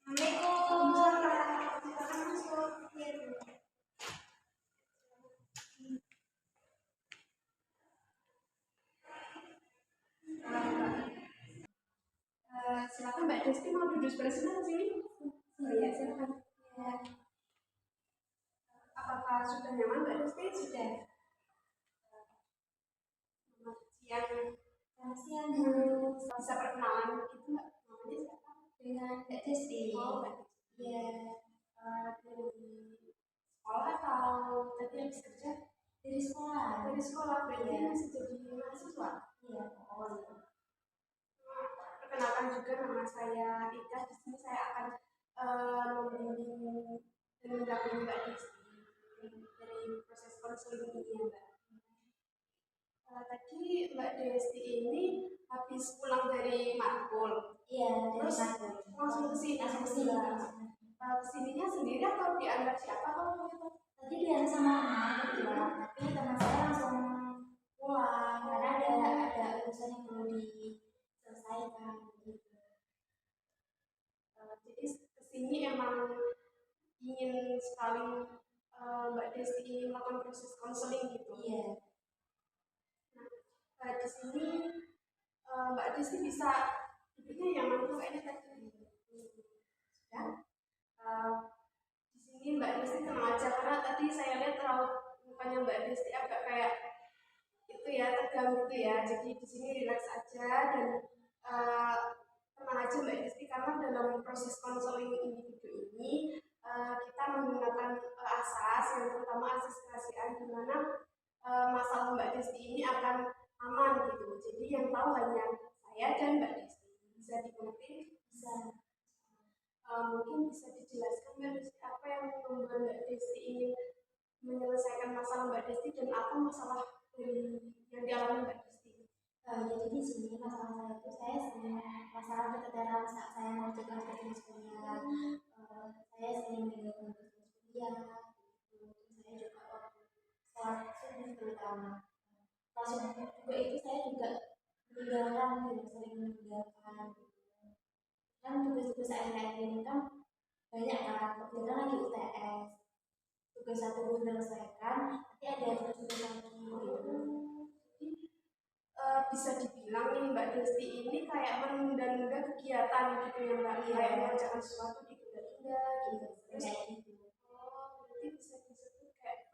Assalamualaikum. Silakan masuk. Silakan Mbak Desti mau duduk sebelah sini. Oh iya, silakan. Ya. Apakah sudah nyaman Mbak Desti? Sudah. Selamat siang. Bisa perkenalan gitu Mbak? Namanya siapa? Dengan Mbak Desti. Oh, Mbak Desti. Iya. Dari sekolah atau tadi habis kerja? Dari sekolah. Dari sekolah berarti masih jadi mahasiswa? Iya. Oh iya. Perkenalkan juga nama saya Ika. Di sini saya akan membimbing dan mendampingi Mbak Desti dari proses konseling ini ya Mbak. Tadi Mbak Desti ini habis pulang dari Markul. Iya, terus langsung ke sini. Kesininya sendiri atau diantar siapa kalau begitu? Tadi diantar sama teman, tapi teman saya langsung pulang karena ada urusan yang perlu diselesaikan gitu. Jadi kesini emang ingin sekali Mbak Desti ingin melakukan proses konseling gitu. Iya. Nah, di sini Mbak Desti bisa duduknya yang mana kayaknya tadi. Ya. Di sini Mbak Desti tenang aja karena tadi saya lihat raut mukanya Mbak Desti agak kayak itu ya tegang gitu ya. Jadi di sini relax aja dan tenang aja Mbak Desti karena dalam proses konseling individu ini kita menggunakan asas yang pertama asas kerahasiaan di mana masalah Mbak Desti ini akan aman gitu. Jadi yang tahu hanya saya dan Mbak Desti. Bisa dimengerti? Bisa. Mungkin bisa dijelaskan Mbak Desti apa yang membuat Mbak Desti ingin menyelesaikan masalah Mbak Desti dan apa masalah yang dialami Mbak Desti? Jadi di sini masalah saya itu saya sering masalah keteteran saat saya mengerjakan tugas kuliah. Saya sering meninggalkan tugas kuliah. Saya juga waktu sholat subuh terutama. Pas subuh juga itu saya juga meninggalkan, sering meninggalkan. Kan tugas-tugas akhir-akhir ini kan banyak kan, kebetulan lagi UTS. Tugas satu belum selesaikan, nanti ada tugas lagi gitu. Bisa dibilang nih Mbak Desti ini kayak menunda-nunda kegiatan gitu ya Mbak, kayak mengerjakan sesuatu ditunda-tunda gitu. Kayak gitu. Berarti bisa disebut kayak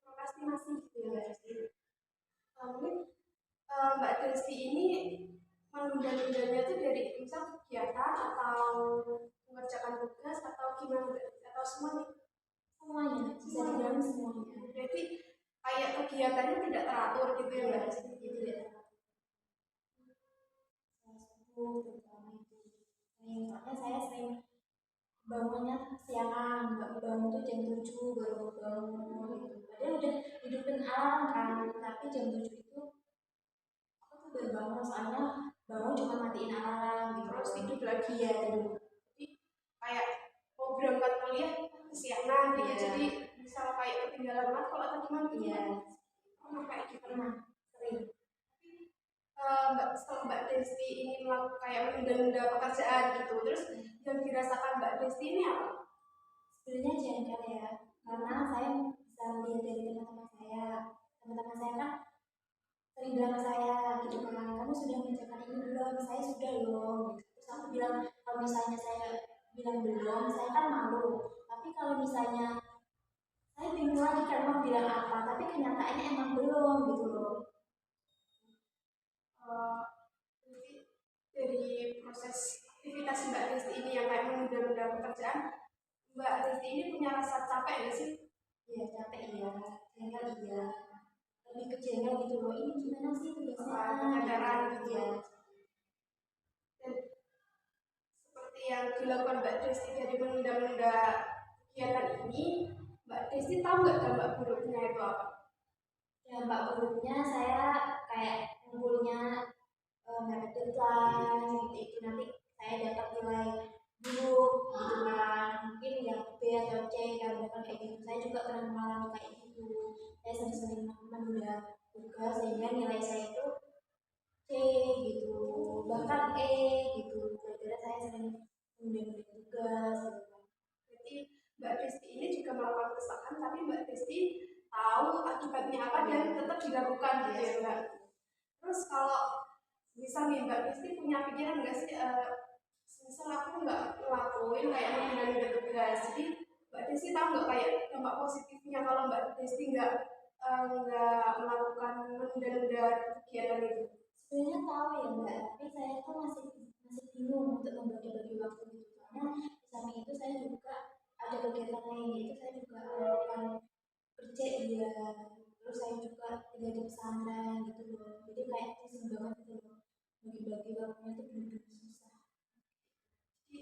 prokrastinasi gitu ya Mbak Desti. Mungkin Mbak Desti ini menunda-nundanya itu dari misal kegiatan atau mengerjakan tugas atau gimana atau semuanya? Semuanya, bisa dibilang semuanya. Berarti kayak kegiatannya tidak teratur gitu ya Mbak Desti? Tidak teratur. Terutama itu. Soalnya saya sering bangunnya siangan, bangun tuh jam 7 baru bangun gitu. Padahal udah hidupin alarm kan, tapi jam 7 itu aku tuh baru bangun soalnya bangun cuma matiin alarm gitu. Terus tidur lagi ya dulu. Jadi kayak mau berangkat kuliah kesiangan gitu. Jadi misal kayak ketinggalan matkul atau gimana? Iya. Pernah kayak gitu? Pernah, sering. Setelah Mbak Desti ini melakukan kayak menunda-nunda pekerjaan gitu, terus yang dirasakan Mbak Desti ini apa? Sebenarnya jengkel ya, karena saya bisa melihat dari teman-teman saya kan sering bilang ke saya gitu kan, kamu sudah mengerjakan ini belum? Saya sudah loh. Terus aku bilang kalau misalnya saya bilang belum, saya kan malu. Tapi kalau misalnya saya bingung lagi kan mau bilang apa, tapi kenyataannya emang belum gitu loh. Dari proses aktivitas Mbak Desti ini yang kayak menunda-nunda pekerjaan, Mbak Desti ini punya rasa capek nggak sih? Iya capek iya, jengkel iya, lebih ke jengkel gitu loh. Ini gimana sih tugasnya? Keteteran gitu ya. Dan seperti yang dilakukan Mbak Desti dari menunda-nunda kegiatan ini, Mbak Desti tahu nggak dampak buruknya itu apa? Dampak buruknya saya kayak ngumpulnya mepet deadline seperti itu, nanti saya dapat nilai buruk gitu kan, mungkin yang B atau C kan kayak gitu. Saya juga pernah mengalami kayak gitu, saya sering-sering menunda tugas sehingga nilai saya itu C gitu, bahkan E gitu, gara-gara saya sering menunda tugas. tugas gitu kan. Berarti Mbak Desti ini juga melakukan kesalahan, tapi Mbak Desti tahu akibatnya apa dan tetap dilakukan gitu ya Mbak. Terus kalau misal nih Mbak Desti punya pikiran nggak sih, misal aku nggak ngelakuin kayak menunda tugas, jadi Mbak Desti tahu nggak kayak dampak positifnya kalau Mbak Desti nggak melakukan menunda kegiatan itu? Sebenarnya tahu ya Mbak, tapi saya tuh masih masih bingung untuk membagi-bagi waktu gitu karena di samping itu saya juga ada kegiatan lain, yaitu saya juga melakukan kerja iya, terus saya juga tinggal di pesantren gitu loh, jadi kayak pusing banget gitu loh, bagi-bagi waktunya itu benar-benar susah. Jadi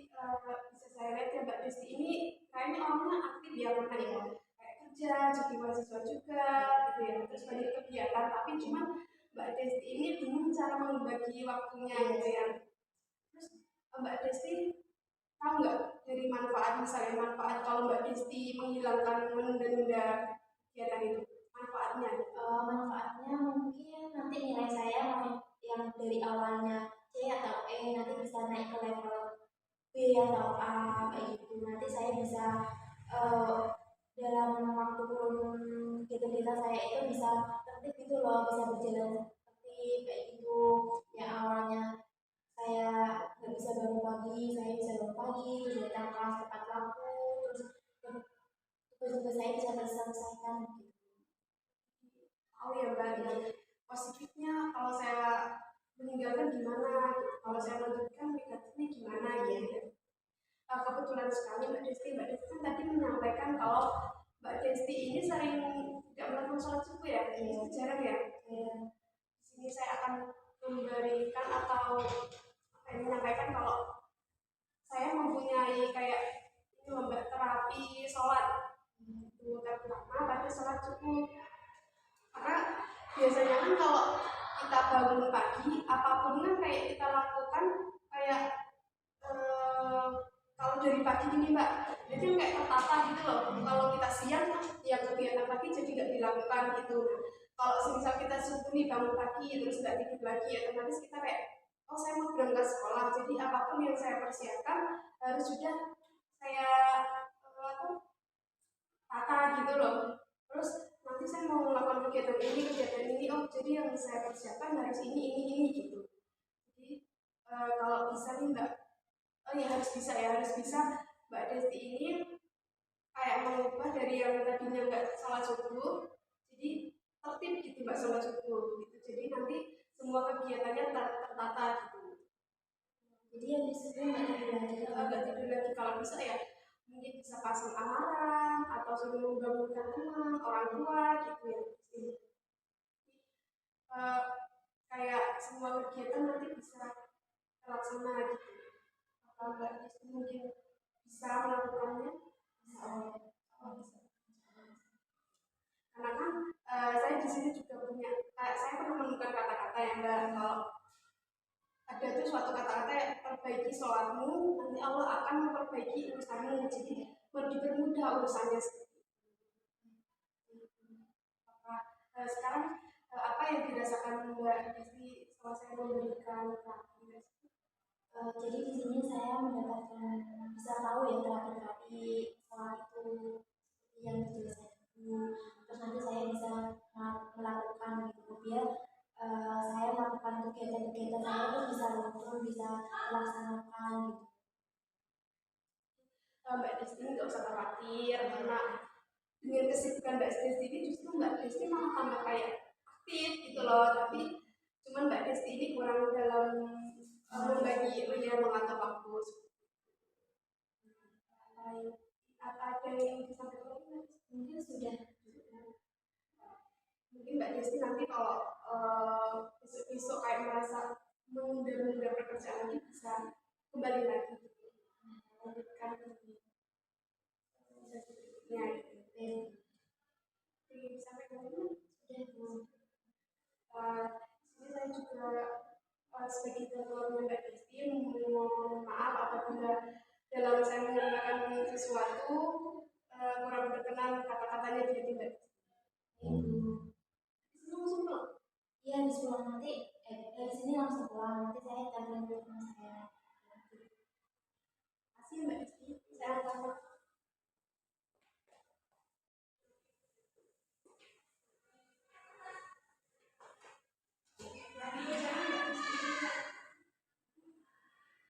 bisa saya lihat ya Mbak Desti ini kayaknya orangnya aktif ya karena ya kayak kerja jadi mahasiswa juga gitu ya, terus banyak kegiatan, tapi cuma Mbak Desti ini bingung cara membagi waktunya gitu ya. Terus Mbak Desti tahu nggak dari manfaat, misalnya manfaat kalau Mbak Desti menghilangkan menunda-nunda kegiatan itu, manfaatnya? Manfaatnya mungkin nanti nilai saya mau yang dari awalnya C atau E nanti bisa naik ke level B atau A kayak gitu. Nanti saya bisa eh, dalam waktu kurun kita saya itu bisa tertib gitu loh, bisa berjalan tertib kayak gitu. Yang awalnya saya nggak bisa bangun pagi, saya bisa bangun pagi, terus datang kelas tepat waktu, terus tugas-tugas saya bisa terselesaikan gitu. Oh ya Mbak, ya. Positifnya kalau saya meninggalkan gimana, kalau saya melanjutkan negatifnya gimana gitu ya. Kebetulan sekali Mbak Desti kan tadi menyampaikan kalau Mbak Desti ini sering tidak melakukan sholat subuh ya, itu jarang ya. Di sini saya akan memberikan atau menyampaikan kalau saya mempunyai kayak ini Mbak, terapi sholat. Itu terutama pada sholat subuh, karena biasanya kan kalau kita bangun pagi apapun kan kayak kita lakukan kayak eh, kalau dari pagi gini Mbak, jadi kayak tertata gitu loh. Kalau kita siang yang kegiatan pagi jadi nggak dilakukan gitu. Kalau semisal kita subuh nih bangun pagi terus nggak tidur lagi, otomatis kita kayak oh saya mau berangkat sekolah, jadi apapun yang saya persiapkan harus sudah saya tata gitu loh. Terus nanti saya mau melakukan kegiatan ini, oh jadi yang saya persiapkan harus ini gitu. Jadi kalau bisa nih Mbak, oh ya harus bisa ya, harus bisa Mbak Desti ini kayak mengubah dari yang tadinya nggak sholat subuh, jadi tertib gitu Mbak sholat subuh gitu. Jadi nanti semua kegiatannya tertata gitu. Jadi yang disitu nggak tidur lagi gitu. Nggak tidur lagi kalau bisa ya, mungkin bisa pasang alarm atau suruh membangunkan teman orang tua gitu ya. Jadi, eh, kayak semua kegiatan nanti bisa terlaksana gitu. Kalau Mbak Desti mungkin bisa melakukannya, bisa. Oh, bisa. Karena kan saya di sini juga punya, saya pernah menemukan kata-kata yang Mbak, kalau ada tuh suatu kata-kata yang perbaiki sholatmu, nanti Allah akan memperbaiki urusanmu. Jadi dipermudah urusannya. Sekarang apa yang dirasakan Mbak Desi setelah saya memberikan terapi? Jadi di sini saya mendapatkan bisa tahu ya terapi-terapi soal itu seperti yang dijelaskan dulu. Terus nanti saya bisa melakukan gitu biar saya melakukan kegiatan-kegiatan saya itu bisa langsung bisa melaksanakan gitu. Mbak Desti nggak usah khawatir karena dengan kesibukan Mbak Desti ini justru Mbak Desti malah tambah kayak aktif gitu loh, tapi cuman Mbak Desti ini kurang dalam membagi mengatur waktu. Apa ada yang disampaikan lagi? Mungkin sudah. Mungkin Mbak Desti nanti kalau besok-besok kayak merasa menunda-nunda pekerjaan lagi bisa kembali lagi lanjutkan di sesi berikutnya gitu. Disampaikan dulu sudah Bu. Di sini saya juga sebagai keluarga Mbak Desti mohon maaf apabila dalam saya menyampaikan sesuatu kurang berkenan kata-katanya jadi Mbak Desti. Iya, di sekolah nanti di sini langsung pulang nanti saya telepon ke rumah saya.